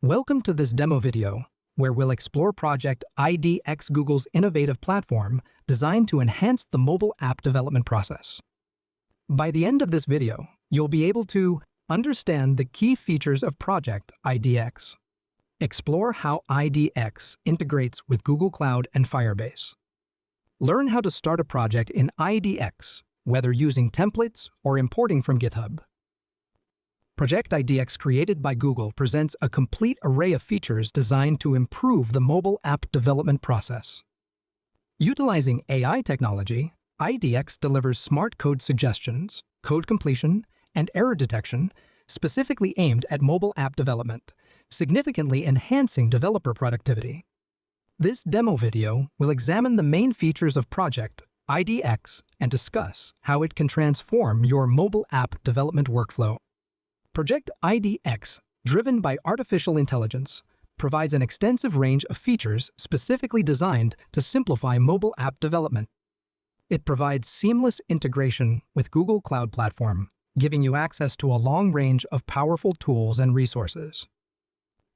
Welcome to this demo video, where we'll explore Project IDX, Google's innovative platform designed to enhance the mobile app development process. By the end of this video, you'll be able to understand the key features of Project IDX, explore how IDX integrates with Google Cloud and Firebase, learn how to start a project in IDX, whether using templates or importing from GitHub. Project IDX, created by Google, presents a complete array of features designed to improve the mobile app development process. Utilizing AI technology, IDX delivers smart code suggestions, code completion, and error detection specifically aimed at mobile app development, significantly enhancing developer productivity. This demo video will examine the main features of Project IDX and discuss how it can transform your mobile app development workflow. Project IDX, driven by artificial intelligence, provides an extensive range of features specifically designed to simplify mobile app development. It provides seamless integration with Google Cloud Platform, giving you access to a long range of powerful tools and resources.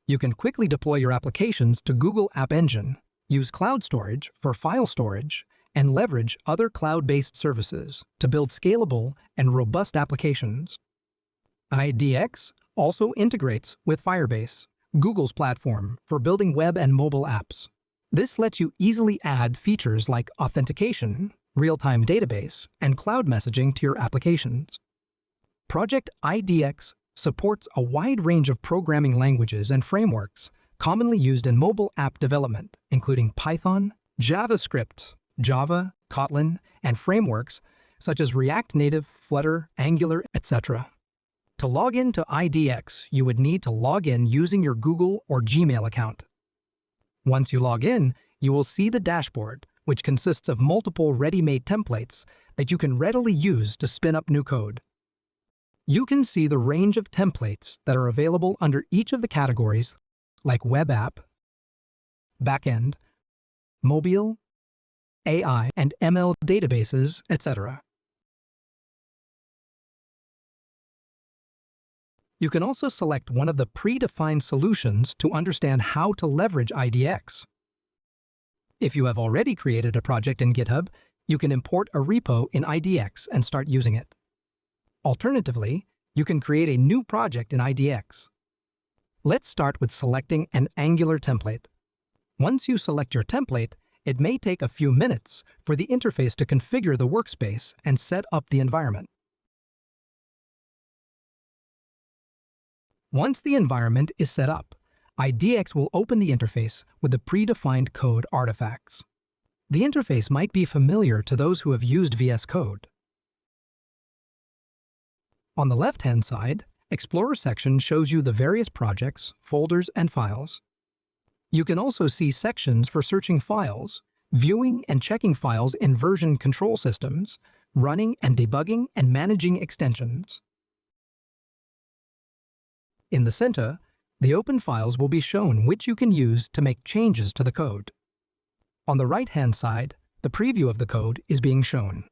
You can quickly deploy your applications to Google App Engine, use cloud storage for file storage, and leverage other cloud-based services to build scalable and robust applications. IDX also integrates with Firebase, Google's platform for building web and mobile apps. This lets you easily add features like authentication, real-time database, and cloud messaging to your applications. Project IDX supports a wide range of programming languages and frameworks commonly used in mobile app development, including Python, JavaScript, Java, Kotlin, and frameworks such as React Native, Flutter, Angular, etc. To log in to IDX, you would need to log in using your Google or Gmail account. Once you log in, you will see the dashboard, which consists of multiple ready-made templates that you can readily use to spin up new code. You can see the range of templates that are available under each of the categories, like web app, backend, mobile, AI, and ML databases, etc. You can also select one of the predefined solutions to understand how to leverage IDX. If you have already created a project in GitHub, you can import a repo in IDX and start using it. Alternatively, you can create a new project in IDX. Let's start with selecting an Angular template. Once you select your template, it may take a few minutes for the interface to configure the workspace and set up the environment. Once the environment is set up, IDX will open the interface with the predefined code artifacts. The interface might be familiar to those who have used VS Code. On the left-hand side, Explorer section shows you the various projects, folders, and files. You can also see sections for searching files, viewing and checking files in version control systems, running and debugging and managing extensions. In the center, the open files will be shown which you can use to make changes to the code. On the right-hand side, the preview of the code is being shown.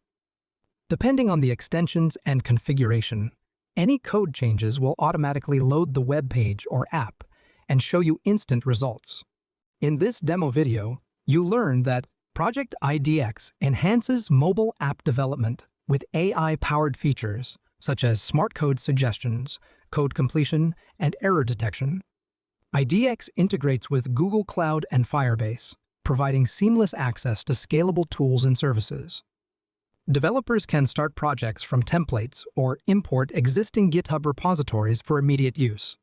Depending on the extensions and configuration, any code changes will automatically load the web page or app and show you instant results. In this demo video, you learn that Project IDX enhances mobile app development with AI-powered features such as smart code suggestions, code completion, and error detection. IDX integrates with Google Cloud and Firebase, providing seamless access to scalable tools and services. Developers can start projects from templates or import existing GitHub repositories for immediate use.